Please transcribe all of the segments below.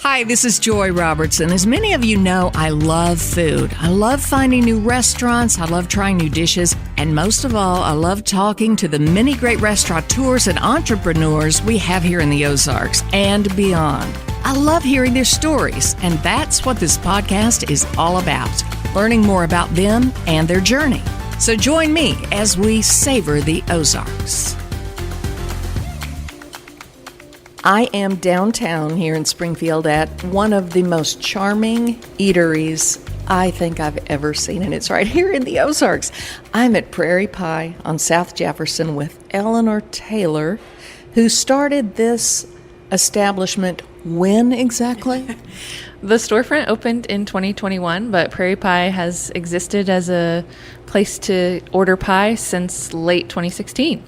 Hi, this is Joy Robertson. As many of you know, I love food. I love finding new restaurants. I love trying new dishes. And most of all, I love talking to the many great restaurateurs and entrepreneurs we have here in the Ozarks and beyond. I love hearing their stories, and that's what this podcast is all about, learning more about them and their journey. So join me as we savor the Ozarks. I am downtown here in Springfield at one of the most charming eateries I think I've ever seen, and it's right here in the Ozarks. I'm at Prairie Pie on South Jefferson with Eleanor Taylor, who started this establishment when exactly? The storefront opened in 2021, but Prairie Pie has existed as a place to order pie since late 2016.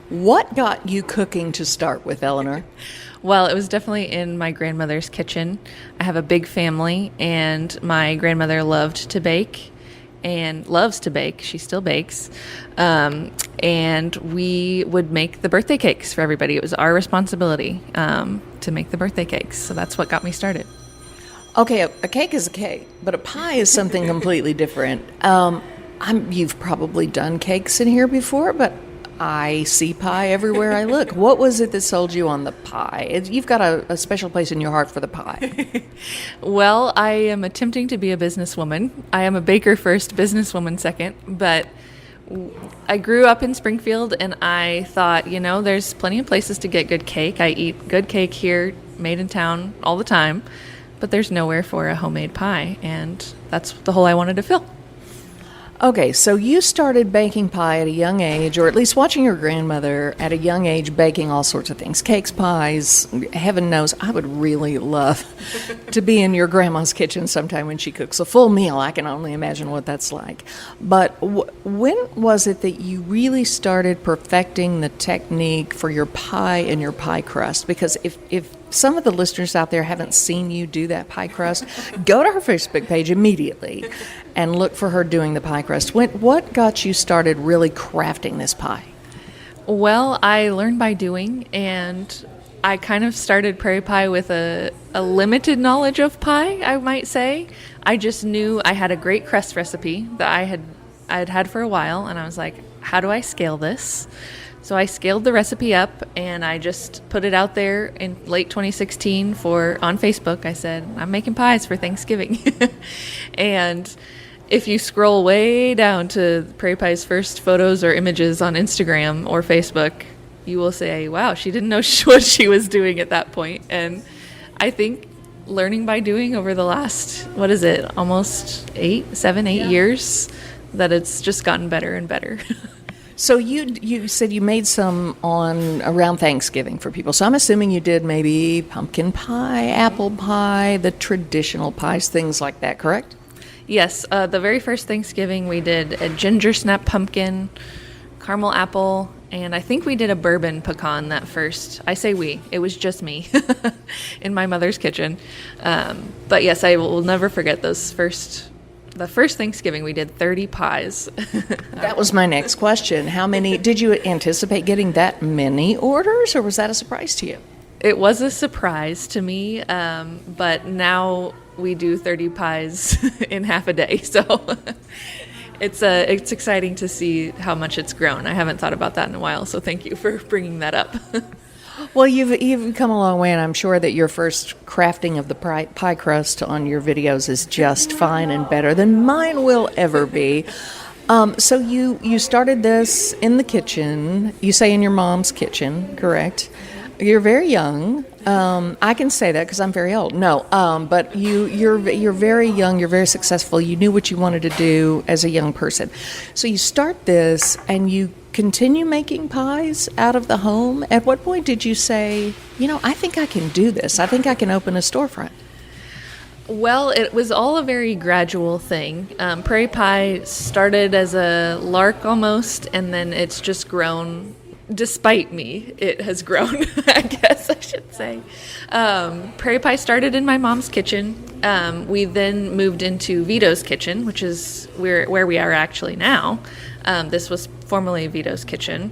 What got you cooking to start with, Eleanor? Well, it was definitely in my grandmother's kitchen. I have a big family, and my grandmother loved to bake and loves to bake. She still bakes. And we would make the birthday cakes for everybody. It was our responsibility to make the birthday cakes. So that's what got me started. Okay, a cake is a cake, but a pie is something completely different. You've probably done cakes in here before, but I see pie everywhere I look. What was it that sold you on the pie? You've got a special place in your heart for the pie. Well, I am attempting to be a businesswoman. I am a baker first, businesswoman second, but I grew up in Springfield, and I thought, there's plenty of places to get good cake. I eat good cake here, made in town, all the time, but there's nowhere for a homemade pie, and that's the hole I wanted to fill. Okay, so you started baking pie at a young age, or at least watching your grandmother at a young age baking all sorts of things. Cakes, pies, heaven knows, I would really love to be in your grandma's kitchen sometime when she cooks a full meal. I can only imagine what that's like. But when was it that you really started perfecting the technique for your pie and your pie crust? Because if some of the listeners out there haven't seen you do that pie crust, go to her Facebook page immediately and look for her doing the pie crust. What got you started really crafting this pie? Well, I learned by doing, and I kind of started Prairie Pie with a limited knowledge of pie, I might say. I just knew I had a great crust recipe that I'd had for a while, and I was like, how do I scale this? So I scaled the recipe up, and I just put it out there in late 2016 on Facebook. I said, I'm making pies for Thanksgiving. And if you scroll way down to Prairie Pie's first photos or images on Instagram or Facebook, you will say, wow, she didn't know what she was doing at that point. And I think learning by doing over the last, almost 7, 8 years, that it's just gotten better and better. So you said you made some around Thanksgiving for people. So I'm assuming you did maybe pumpkin pie, apple pie, the traditional pies, things like that, correct? Yes. The very first Thanksgiving we did a ginger snap pumpkin, caramel apple, and I think we did a bourbon pecan that first. I say we. It was just me in my mother's kitchen. But yes, I will never forget the first Thanksgiving we did 30 pies. That was my next question. How many, did you anticipate getting that many orders, or was that a surprise to you? It was a surprise to me, but now we do 30 pies in half a day. So it's exciting to see how much it's grown. I haven't thought about that in a while, so thank you for bringing that up. Well, you've come a long way, and I'm sure that your first crafting of the pie crust on your videos is just fine and better than mine will ever be. So you started this in the kitchen. You say in your mom's kitchen, correct? You're very young. I can say that because I'm very old. No, but you're very young. You're very successful. You knew what you wanted to do as a young person. So you start this, and you continue making pies out of the home. At what point did you say, I think I can do this. I think I can open a storefront? Well, it was all a very gradual thing. Prairie Pie started as a lark almost, and then it's just grown. Despite me, it has grown, I guess I should say. Prairie Pie started in my mom's kitchen. We then moved into Vito's kitchen, which is where we are actually now. This was formerly Vito's kitchen.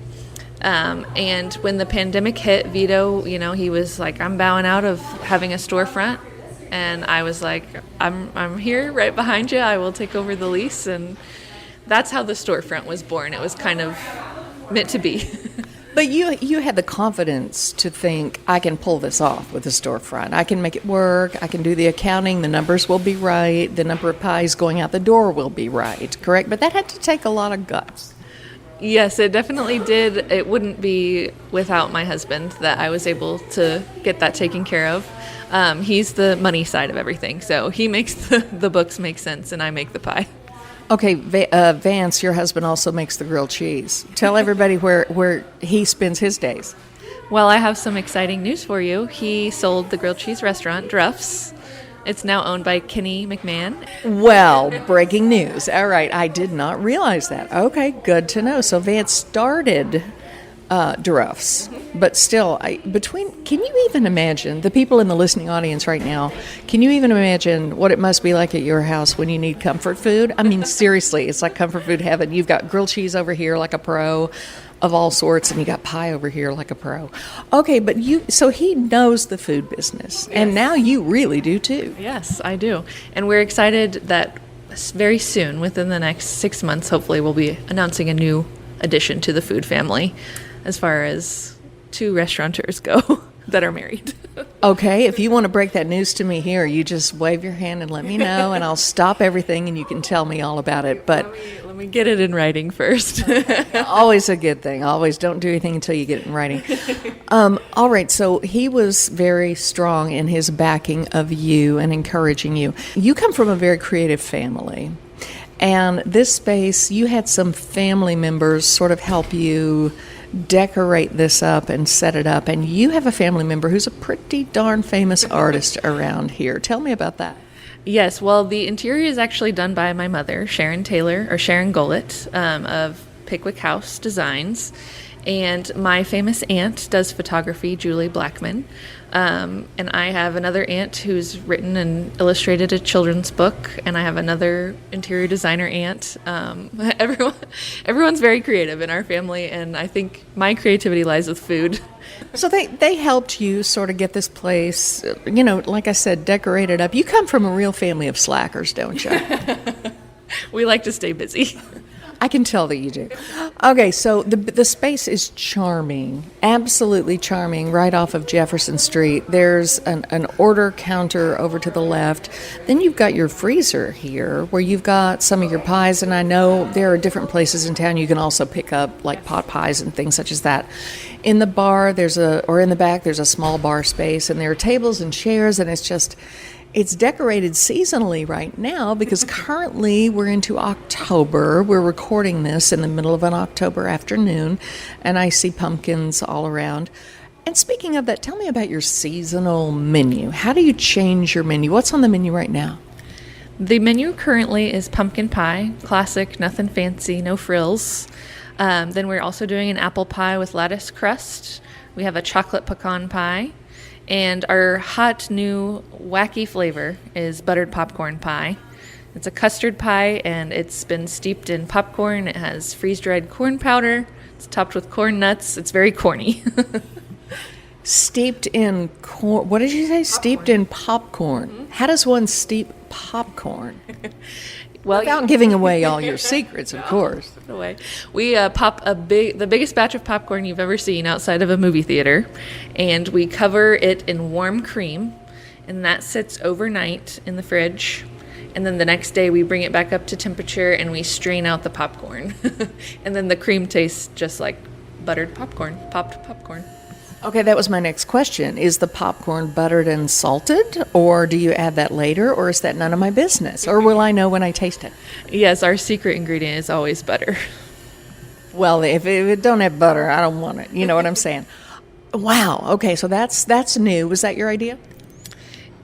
And when the pandemic hit, Vito, he was like, I'm bowing out of having a storefront. And I was like, I'm here right behind you. I will take over the lease. And that's how the storefront was born. It was kind of meant to be. But you had the confidence to think, I can pull this off with the storefront. I can make it work. I can do the accounting. The numbers will be right. The number of pies going out the door will be right, correct? But that had to take a lot of guts. Yes, it definitely did. It wouldn't be without my husband that I was able to get that taken care of. He's the money side of everything. So he makes the books make sense, and I make the pie. Okay, Vance, your husband also makes the grilled cheese. Tell everybody where he spends his days. Well, I have some exciting news for you. He sold the grilled cheese restaurant, Druff's. It's now owned by Kenny McMahon. Well, breaking news. All right, I did not realize that. Okay, good to know. So Vance started Druff's, but still, can you even imagine, the people in the listening audience right now, can you even imagine what it must be like at your house when you need comfort food? I mean, seriously, it's like comfort food heaven. You've got grilled cheese over here like a pro of all sorts, and you got pie over here like a pro. Okay, but so he knows the food business, and now you really do too. Yes, I do. And we're excited that very soon, within the next 6 months, hopefully we'll be announcing a new addition to the food family as far as 2 restaurateurs go that are married. Okay, if you want to break that news to me here, you just wave your hand and let me know, and I'll stop everything and you can tell me all about it. But let me get it in writing first. Always a good thing. Always don't do anything until you get it in writing. All right, so he was very strong in his backing of you and encouraging you. You come from a very creative family. And this space, you had some family members sort of help you decorate this up and set it up. And you have a family member who's a pretty darn famous artist around here. Tell me about that. Yes, well, the interior is actually done by my mother, Sharon Taylor, or Sharon Gullett, of Pickwick House Designs. And my famous aunt does photography, Julie Blackman. And I have another aunt who's written and illustrated a children's book. And I have another interior designer aunt. Everyone's very creative in our family. And I think my creativity lies with food. So they helped you sort of get this place, like I said, decorated up. You come from a real family of slackers, don't you? We like to stay busy. I can tell that you do. Okay, so the space is charming, absolutely charming, right off of Jefferson Street. There's an order counter over to the left. Then you've got your freezer here where you've got some of your pies, and I know there are different places in town you can also pick up like pot pies and things such as that. In the bar, in the back, there's a small bar space, and there are tables and chairs, and it's decorated seasonally right now because currently we're into October. We're recording this in the middle of an October afternoon, and I see pumpkins all around. And speaking of that, tell me about your seasonal menu. How do you change your menu? What's on the menu right now? The menu currently is pumpkin pie, classic, nothing fancy, no frills. Then we're also doing an apple pie with lattice crust. We have a chocolate pecan pie. And our hot new wacky flavor is buttered popcorn pie. It's a custard pie, and it's been steeped in popcorn. It has freeze-dried corn powder. It's topped with corn nuts. It's very corny. Steeped in corn. What did you say? Popcorn. Steeped in popcorn. Mm-hmm. How does one steep popcorn? Well, without giving away all your secrets, of course. We pop the biggest batch of popcorn you've ever seen outside of a movie theater, and we cover it in warm cream, and that sits overnight in the fridge. And then the next day we bring it back up to temperature and we strain out the popcorn. And then the cream tastes just like buttered popcorn, popped popcorn. Okay, that was my next question. Is the popcorn buttered and salted, or do you add that later, or is that none of my business? Or will I know when I taste it? Yes, our secret ingredient is always butter. Well, if it don't have butter, I don't want it. You know what I'm saying? Wow. Okay, so that's new. Was that your idea?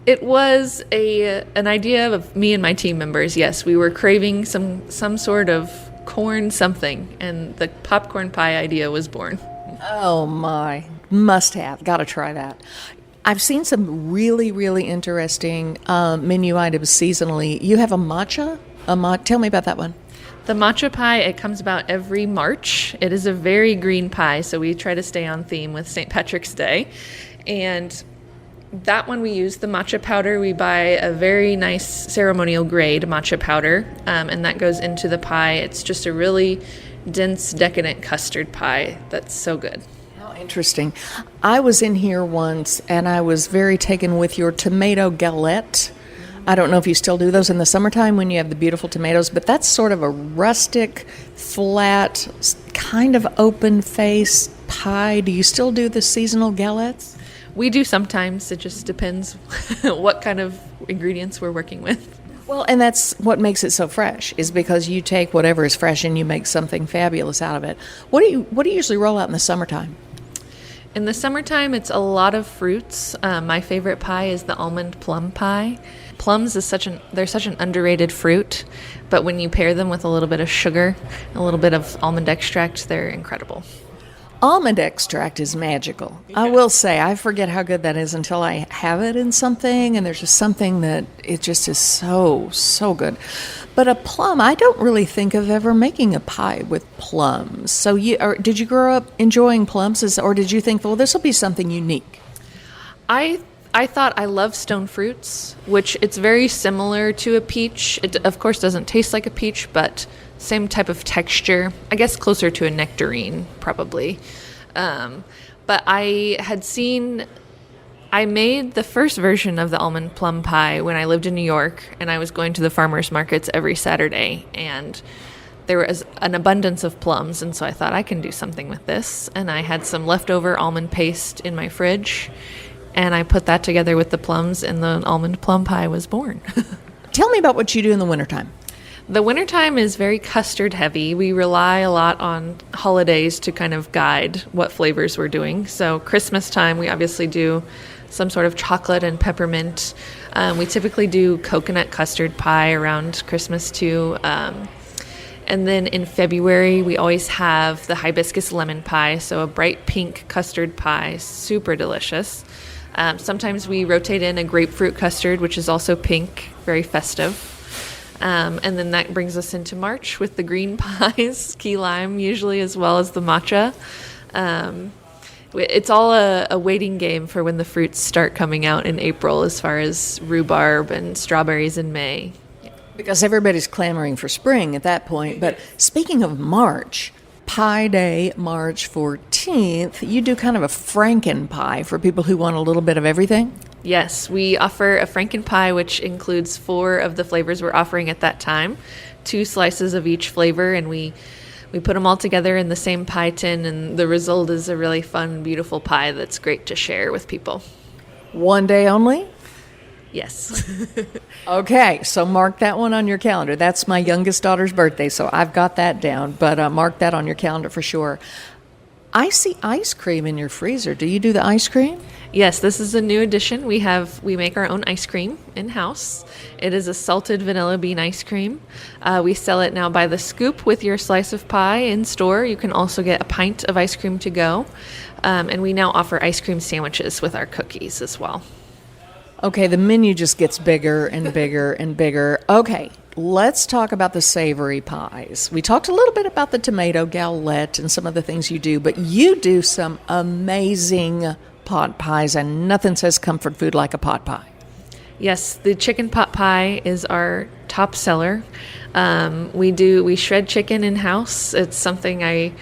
It was an idea of me and my team members. Yes, we were craving some sort of corn something, and the popcorn pie idea was born. Oh my, must have. Got to try that. I've seen some really, really interesting menu items seasonally. You have a matcha? Tell me about that one. The matcha pie, it comes about every March. It is a very green pie, so we try to stay on theme with St. Patrick's Day. And That one we use the matcha powder. We buy a very nice ceremonial grade matcha powder, and that goes into the pie. It's just a really dense, decadent custard pie that's so good. How interesting. I was in here once, and I was very taken with your tomato galette. I don't know if you still do those in the summertime when you have the beautiful tomatoes, but that's sort of a rustic, flat, kind of open-faced pie. Do you still do the seasonal galettes? We do sometimes. It just depends what kind of ingredients we're working with. Well, and that's what makes it so fresh, is because you take whatever is fresh and you make something fabulous out of it. What do you usually roll out in the summertime? In the summertime, it's a lot of fruits. My favorite pie is the almond plum pie. Plums is they're such an underrated fruit, but when you pair them with a little bit of sugar, a little bit of almond extract, they're incredible. Almond extract is magical. I will say, I forget how good that is until I have it in something, and there's just something that it just is so, so good. But a plum, I don't really think of ever making a pie with plums. So did you grow up enjoying plums, or did you think, well, this will be something unique? I thought I love stone fruits, which it's very similar to a peach. It, of course, doesn't taste like a peach, but same type of texture. I guess closer to a nectarine, probably. But I made the first version of the almond plum pie when I lived in New York, and I was going to the farmers markets every Saturday, and there was an abundance of plums, and so I thought I can do something with this. And I had some leftover almond paste in my fridge, and I put that together with the plums, and the almond plum pie was born. Tell me about what you do in the wintertime. The wintertime is very custard heavy. We rely a lot on holidays to kind of guide what flavors we're doing. So Christmas time, we obviously do some sort of chocolate and peppermint. We typically do coconut custard pie around Christmas too. And then in February, we always have the hibiscus lemon pie, so a bright pink custard pie, super delicious. Sometimes we rotate in a grapefruit custard, which is also pink, very festive. And then that brings us into March with the green pies, key lime usually, as well as the matcha. It's all a waiting game for when the fruits start coming out in April, as far as rhubarb and strawberries in May. Because everybody's clamoring for spring at that point. But speaking of March, Pie Day, March 14th, you do kind of a Franken pie for people who want a little bit of everything? Yes, we offer a Franken pie, which includes 4 of the flavors we're offering at that time, 2 slices of each flavor, and we put them all together in the same pie tin, and the result is a really fun, beautiful pie that's great to share with people. One day only? Yes. Okay, so mark that one on your calendar. That's my youngest daughter's birthday, so I've got that down, but mark that on your calendar for sure. I see ice cream in your freezer. Do you do the ice cream? Yes, this is a new addition. We make our own ice cream in-house. It is a salted vanilla bean ice cream. We sell it now by the scoop with your slice of pie in store. You can also get a pint of ice cream to go. And we now offer ice cream sandwiches with our cookies as well. Okay, the menu just gets bigger and bigger and bigger. Okay, let's talk about the savory pies. We talked a little bit about the tomato galette and some of the things you do, but you do some amazing pot pies, and nothing says comfort food like a pot pie. Yes, the chicken pot pie is our top seller. We shred chicken in-house. It's something I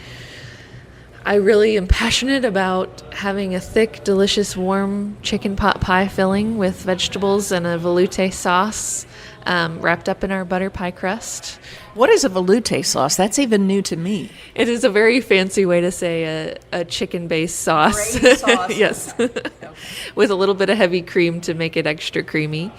really am passionate about, having a thick, delicious, warm chicken pot pie filling with vegetables and a velouté sauce wrapped up in our butter pie crust. What is a velouté sauce? That's even new to me. It is a very fancy way to say a chicken-based sauce. Sauce. Yes. With a little bit of heavy cream to make it extra creamy.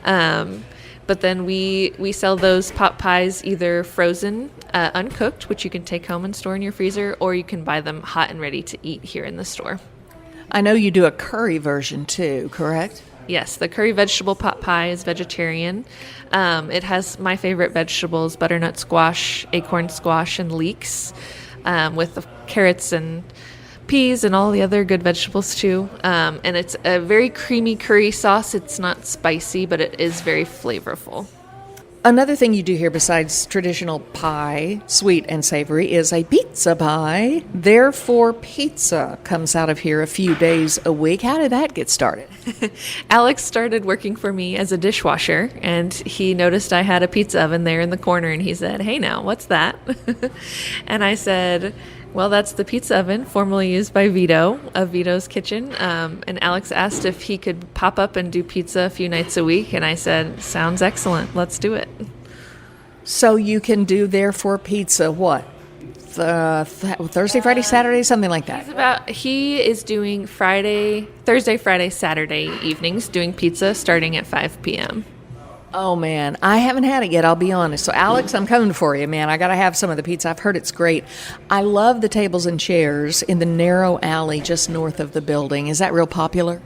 But then we sell those pot pies either frozen, uncooked, which you can take home and store in your freezer, or you can buy them hot and ready to eat here in the store. I know you do a curry version too, correct? Yes, the curry vegetable pot pie is vegetarian. It has my favorite vegetables, butternut squash, acorn squash, and leeks, with the carrots and peas and all the other good vegetables too. And it's a very creamy curry sauce. It's not spicy, but it is very flavorful. Another thing you do here besides traditional pie, sweet and savory, is a pizza pie. Therefore, pizza comes out of here a few days a week. How did that get started? Alex started working for me as a dishwasher, and he noticed I had a pizza oven there in the corner, and he said, "Hey now, what's that?" And I said, "Well, that's the pizza oven, formerly used by Vito of Vito's Kitchen." And Alex asked if he could pop up and do pizza a few nights a week, and I said, "Sounds excellent. Let's do it." So you can do, therefore, pizza, what? Thursday, Friday, Saturday, something like that. He is doing Thursday, Friday, Saturday evenings, doing pizza starting at 5 p.m. Oh, man, I haven't had it yet, I'll be honest. So, Alex, I'm coming for you, man. I got to have some of the pizza. I've heard it's great. I love the tables and chairs in the narrow alley just north of the building. Is that real popular?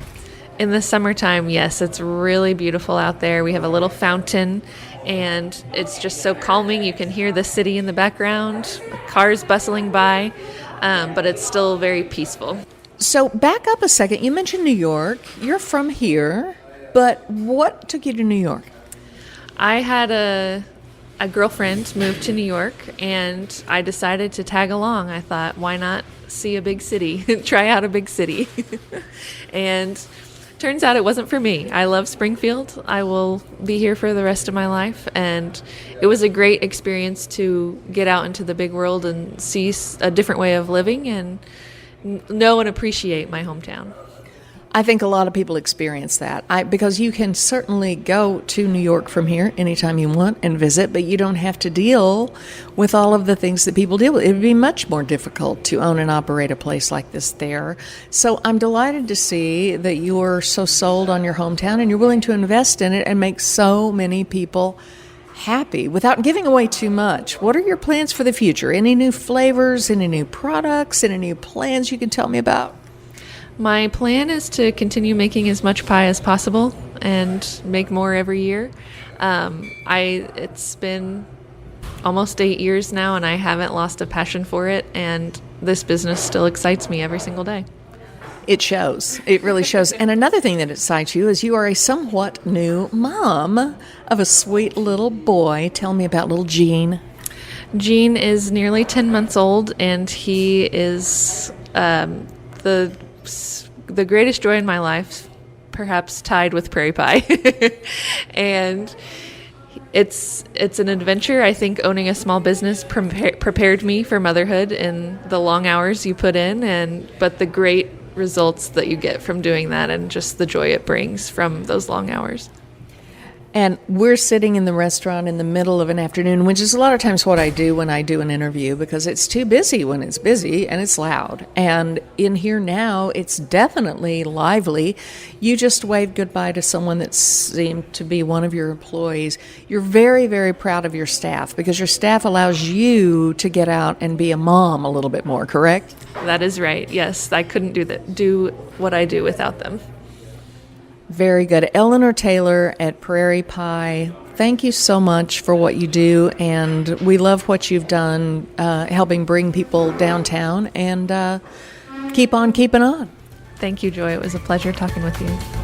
In the summertime, yes, it's really beautiful out there. We have a little fountain, and it's just so calming. You can hear the city in the background, cars bustling by, but it's still very peaceful. So, back up a second. You mentioned New York. You're from here, but what took you to New York? I had a girlfriend move to New York, and I decided to tag along. I thought, why not see a big city, try out a big city? And turns out it wasn't for me. I love Springfield. I will be here for the rest of my life, and it was a great experience to get out into the big world and see a different way of living and know and appreciate my hometown. I think a lot of people experience that because you can certainly go to New York from here anytime you want and visit, but you don't have to deal with all of the things that people deal with. It would be much more difficult to own and operate a place like this there. So I'm delighted to see that you're so sold on your hometown and you're willing to invest in it and make so many people happy without giving away too much. What are your plans for the future? Any new flavors, any new products, any new plans you can tell me about? My plan is to continue making as much pie as possible and make more every year. It's been almost 8 years now, and I haven't lost a passion for it, and this business still excites me every single day. It shows. It really shows. And another thing that excites you is you are a somewhat new mom of a sweet little boy. Tell me about little Gene. Gene is nearly 10 months old, and he is the greatest joy in my life, perhaps tied with Prairie Pie. And it's an adventure. I think owning a small business prepared me for motherhood and the long hours you put in, but the great results that you get from doing that and just the joy it brings from those long hours. And we're sitting in the restaurant in the middle of an afternoon, which is a lot of times what I do when I do an interview, because it's too busy when it's busy and it's loud. And in here now, it's definitely lively. You just waved goodbye to someone that seemed to be one of your employees. You're very, very proud of your staff because your staff allows you to get out and be a mom a little bit more, correct? That is right. Yes, I couldn't do what I do without them. Very good. Eleanor Taylor at Prairie Pie, thank you so much for what you do, and we love what you've done helping bring people downtown, and keep on keeping on. Thank you, Joy. It was a pleasure talking with you.